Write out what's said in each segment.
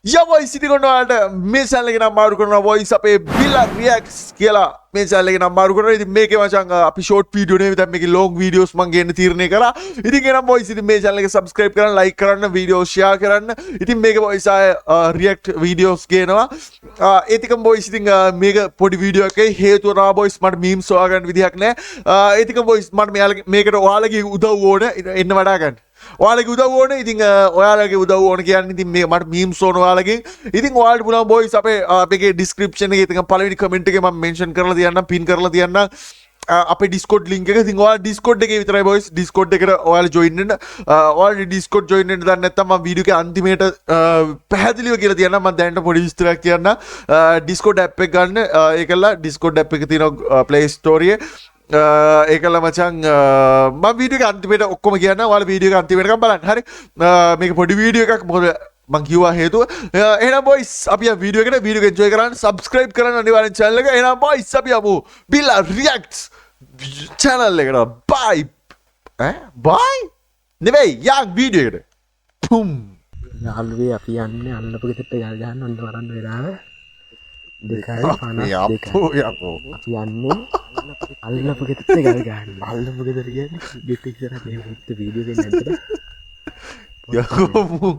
voice ඉතින් ඔයාලට මේ channel එක නම් මාරු කරනවා voice අපේ Villa Reacts කියලා මේ channel එක නම් මාරු කරනවා. ඉතින් මේකේ මචං අපි short video නෙවෙයි දැන් මේකේ long videos මම ගේන්න තීරණය කරා. ඉතින් එනම් voice ඉතින් මේ channel එක subscribe කරන්න, like කරන්න, video share කරන්න. ඉතින් මේකේ voice ආය react videos ගේනවා. ඒතිකම් voice ඉතින් මේක පොඩි video එකේ හේතුව නා voice මට memes හොයාගන්න විදිහක් නැහැ. ඒතිකම් voice මට මේකට ඔයාලගේ උදව් ඕන එන්න වඩා ගන්න. ඔයාලගේ උදව් ඕනේ. ඉතින් ඔයාලගේ උදව් ඕන කියන්නේ ඉතින් මේ මට memes ඕන ඔයාලගෙන්. ඉතින් ඔයාලට පුළුවන් boys අපේ description එකේ ඉතින් පළවෙනි comment එකේ මම mention කරලා තියන්නම්, pin කරලා තියන්නම් අපේ Discord link එක. ඉතින් ඔයාලා Discord එකේ විතරයි boys. Discord එකට ඔයාලා join වෙන්න. ඔයාලා Discord join වෙන්න දන්නේ නැත්නම් මම වීඩියෝ එකේ අන්තිමේට පැහැදිලිව කියලා තියන්නම්. මම දැනට පොඩි විස්තරයක් කියන්නම්. Discord app එක ගන්න. ඒකලා Discord app එකේ තියෙන Play Store ඒකල මචං මම වීඩියෝ එක අන්තිමේට ඔක්කොම කියන්න. ඔයාලා වීඩියෝ එක අන්තිමේටකම් බලන්න. හරි. මේක පොඩි වීඩියෝ එකක්. මොකද මං කිව්වා හේතුව. එහෙනම් boys අපි ආ වීඩියෝ එකට වීඩියෝ එක enjoy කරන්න, subscribe කරන්න අනිවාර්යෙන් channel එක. එහෙනම් boys අපි ආපු Villa Reacts channel එකට. bye. bye. නෙවෙයි යන් වීඩියෝ එකට. පුම්. යාළුවේ අපි යන්නේ අල්ලපු ගෙදරට ගල් ගන්න ඔන්න වරන් වෙලාව 2:50 යපෝ යපෝ අපි යන්නේ අල්ලපු ගෙදරට ගල් ගන්න. අල්ලපු ගෙදර කියන්නේ ගෙට ඉස්සරහ මේ මුත් වීඩියෝ එකෙන් නැද්ද? යකෝ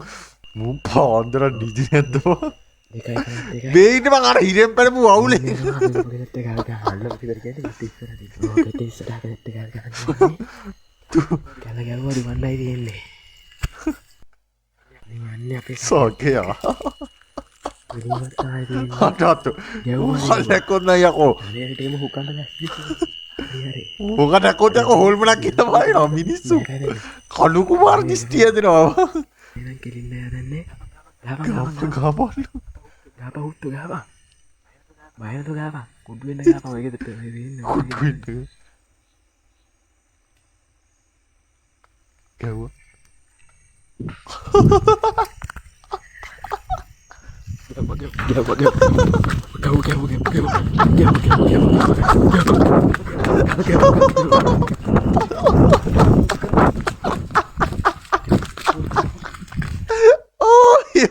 මු පාන්දර ඩිජි නැද්ද? 2:50 මේ ඉන්නේ මං අර හිරෙන් පැනපු අවුලේ. අල්ලපු ගෙදරට ගල් ගන්න. අල්ලපු ගෙදර කියන්නේ ගෙට ඉස්සරහ තියෙන. ගෙට ඉස්සරහ ගෙදරට ගල් ගන්න. ගල ගැවුවා දුවන්නයි තියෙන්නේ. යන්නේ අපේ සෝකයා අටාතු හලකොන්න යකෝ ටේම හුකන්න හරි හොකටකොත් යකෝ හොල්මනක් කියලා බලනවා මිනිස්සු කණු කුමාර දිස්තිය දෙනවා එහෙනම් කෙලින්න යන්නේ ගාපල්ලු ගාප හුත්තු ගාප බයනතු ගාප කුඩු වෙන්න ගාප ඔය ගෙදරට වෙන්නේ කුඩු වෙන්න ගැව්වා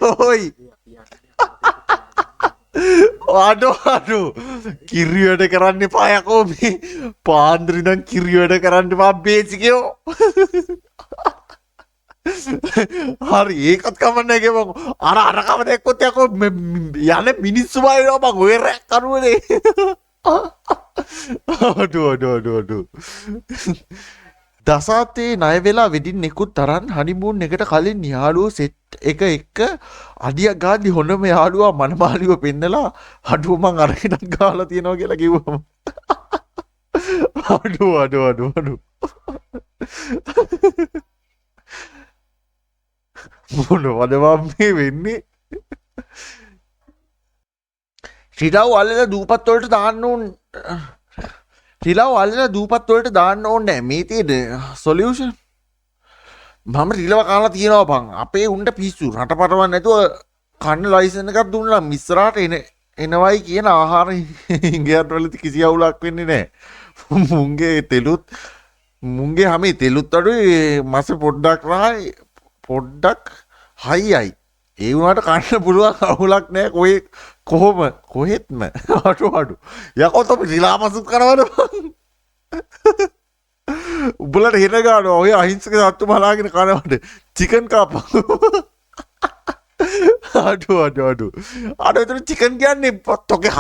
Oi. Aduh. Kiri වැඩ කරන්න එපා යකෝ මේ පාන්දර ඉඳන් කිරි වැඩ කරන්න එපා බේසිකයෝ. හරි ඒකත් කමන්නේ ගේ මං අර කම දැක්කොත් යකෝ යන්නේ මිනිස්සු බයිනවා මං ඔය රැක් කරුවනේ. අඩෝ. දසාතේ ණය වෙලා වෙඩින් නිකුත් තරන් හනිමූන් එකට කලින් යාළුවෝ සෙට් එක එක්ක අඩියක් ගාද්දි හොඳම යාළුවා මනමාලිව පෙන්නලා අඩුව මං අරගෙන ගාලා තියනවා කියලා කිව්වම අඩෝ මොනවද මේ වෙන්නේ ශ්‍රීලාව අල්ලලා දූපත් වලට දාන්න ඕන ශ්‍රීලාව අල්ලලා දූපත් වලට දාන්න ඕනේ මේ තියෙන සොලියුෂන් මම ශ්‍රීලාව කාලා තියනවා බං අපේ උන්ට පිස්සු රටපටවන් නැතුව කන්න ලයිසන් එකක් දුන්නා මිස්සරාට එනවයි කියන ආහාර ඉංගියත් වලදී කිසි අවුලක් වෙන්නේ නැහැ මුංගේ තෙලුත් මුංගේ හැමේ තෙලුත් අඩුයි මස පොඩ්ඩක් රහයි පොඩ්ඩක් හයියි ඒ වුණාට කන්න පුළුවන් අවුලක් නැහැ කොහෙත්ම අඩු යකෝ තොප ශ්‍රීලාමසුත් කරවද උඹලට හෙන ගන්නවා ඔය අහිංසක සත්තු මලාගෙන කනවට චිකන් කාපන් අඩු එතන චිකන් කියන්නේ තොගේ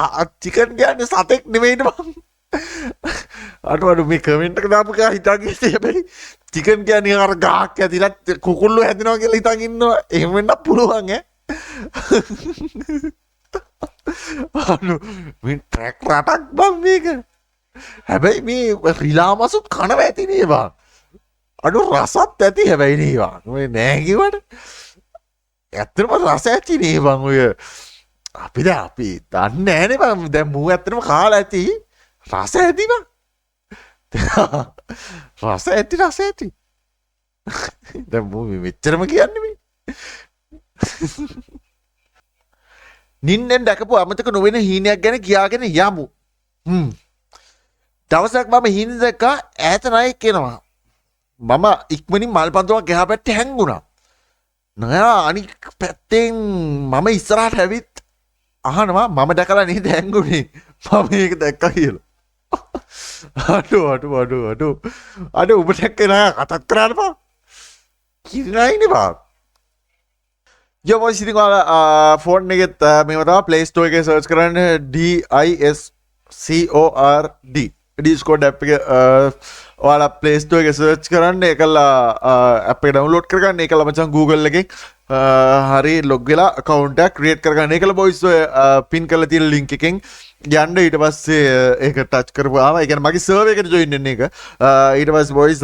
චිකන් කියන්නේ සතෙක් නෙමෙයිනේ බං අඩු මේ කමෙන්ට් එක දාපු කා හිතාගෙන ඉන්නේ හැබැයි චිකන් කියන්නේ අර ගහක් ඇතිලා කුකුල්ලෝ හැදෙනවා කියලා හිතාගෙන ඉන්නවා එහෙම වෙන්න පුළුවන් අඩු මේ ට්‍රැක් රටක් බං මේක හැබැයි මේ ශ්‍රීලාමසුත් කනවා ඇති නේ බං අඩු රසත් ඇති හැබැයි නේ බං ඔය නෑ කිව්වට ඇත්තටම රස ඇති නේ බං ඔය අපි දන්නේ නෑනේ බං දැන් මූ ඇත්තටම කාලා ඇති රස ඇති බං රස ඇති දැන් මූ මෙච්චරම කියන්නේ මේ නින්නෙන් දැකපු අමතක නොවෙන හීනයක් ගැන කියාගෙන යමු දවසක් මම හීන දැක්කා ඈත නායක කෙනවා මම ඉක්මනින් මල් පන්තුවක් ගහා පැත්තේ හැංගුණා නෑ අනික් පැත්තෙන් මම ඉස්සරහට ඇවිත් අහනවා මම දැකලා නේද හැංගුනේ මම ඒක දැක්කා කියලා අඩු ඔබ දැක්කේ නෑ කතාත් කරන්න බා කිරිනයිනේ බා Yo voice ඉතින් ඔයාලා ෆෝන් එකෙත් මේව තමයි Play Store එකේ search කරන්න DISCORD Discord app එක ඔයාලා Play Store එකේ search කරන්න ඒකලා app එක download කරගන්න ඒකලා මචං Google එකෙන් හරි log වෙලා account එකක් create කරගන්න ඒකලා boys ඔය pin කරලා තියෙන link එකෙන් යන්න ඊට පස්සේ ඒක touch කරපුවාම ඒ කියන්නේ මගේ server එකට join වෙන්න එක ඊට පස්සේ boys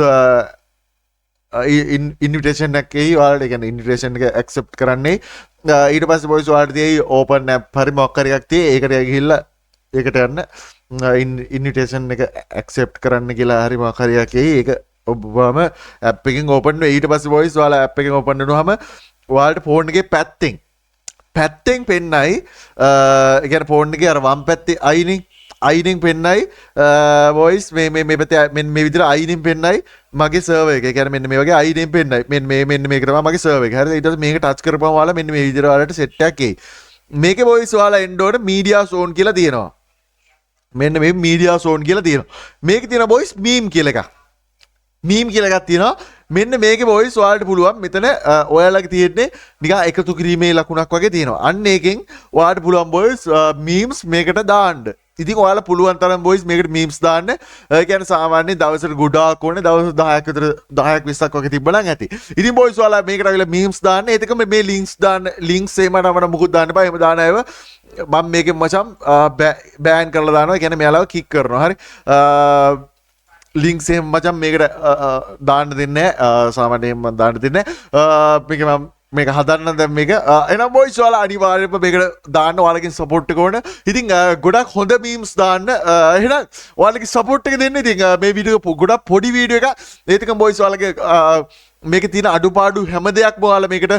ඉන්විටේෂන් එකක් එයි ඔයාලට ඒ කියන්නේ ඉන්විටේෂන් එක ඇක්සෙප්ට් කරන්නේ ඊට පස්සේ boys ඔයාලට තියෙයි ඕපන් ඇප් හරි මොකක් හරි එකක් තියෙයි ඒකට ගිහිල්ලා ඒකට යන්න ඉන්විටේෂන් එක ඇක්සෙප්ට් කරන්න කියලා හරි මොකක් හරි එකක් එයි ඒක ඔබවම ඇප් එකෙන් ඕපන් වෙයි ඊට පස්සේ boys ඔයාලා ඇප් එකෙන් ඕපන් වෙනවම ඔයාලට ෆෝන් එකේ පැත්තෙන් පෙන්නයි ඒ කියන්නේ ෆෝන් එකේ අර වම් පැත්තේ අයිනින් පෙන්නයි වොයිස් මේ පැත්තේ මෙන්න මේ විදිහට අයිනින් පෙන්නයි මගේ සර්වර් එක. ඒ කියන්නේ මෙන්න මේ වගේ අයිනින් පෙන්නයි. මෙන්න මේක තමයි මගේ සර්වර් එක. හරිද? ඊට පස්සේ මේක ටච් කරපුවම ඔයාලා මෙන්න මේ විදිහට ඔයාලට සෙට් එකක් එයි. මේකේ වොයිස් ඔයාලා එන්න ඕන මීඩියා සෝන් කියලා තියෙනවා. මෙන්න මේ මීඩියා සෝන් කියලා තියෙනවා. මේකේ තියෙන වොයිස් මීම් කියලා එකක්. මීම් කියලා එකක් තියෙනවා. මෙන්න මේකේ වොයිස් ඔයාලට පුළුවන් මෙතන ඔයාලගේ තියෙන්නේ නිකන් එකතු කිරීමේ ලකුණක් වගේ තියෙනවා. අන්න ඒකෙන් ඔයාලට පුළුවන් වොයිස් මීම්ස් මේකට දාන්න. ඉතින් ඔයාලා පුළුවන් තරම් boys මේකට memes දාන්න. ඒ කියන්නේ සාමාන්‍යයෙන් දවසට ගොඩාක් ඕනේ දවස් 10ක් විතර 10ක් 20ක් වගේ තිබ්බනම් ඇති. ඉතින් boys ඔයාලා මේකට අවිලා memes දාන්න. ඒකම මේ links දාන්න. links එහෙම නමන මුකුත් දාන්න එපා. එහෙම දාන අයව මම මේකෙන් මචං බෑන් කරලා දානවා. ඒ කියන්නේ මෙයාලව කික් කරනවා. හරි. links එහෙම මචං මේකට දාන්න දෙන්නේ නැහැ. සාමාන්‍යයෙන් මම දාන්න දෙන්නේ නැහැ. මේක මම මේක හදන්න දැන් මේක එනම් boys ඔයාලා අනිවාර්යයෙන්ම මේකට දාන්න ඔයාලගෙන් support එක ඕන. ඉතින් ගොඩක් හොඳ memes දාන්න. එහෙනම් ඔයාලගේ support එක දෙන්න. ඉතින් මේ වීඩියෝ එක ගොඩක් පොඩි වීඩියෝ එකක්. ඒකම boys ඔයාලගේ මේකේ තියෙන අඩුපාඩු හැම දෙයක්ම ඔයාලා මේකට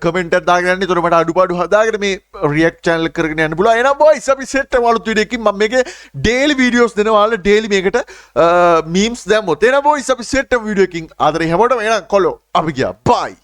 කමෙන්ට් එකක් දාගෙන යන්න. ඒතකොට මට අඩුපාඩු හදාගෙන මේ react channel එක කරගෙන යන්න පුළුවන්. එහෙනම් boys අපි set එක වලුත් වීඩියෝ එකකින් මම මේකේ daily videos දෙනවා. ඔයාලා daily මේකට memes දැම්මොත්. එහෙනම් boys අපි set එක වීඩියෝ එකකින් ආදරේ හැමෝටම එහෙනම් කොල්ලෝ අපි ගියා. bye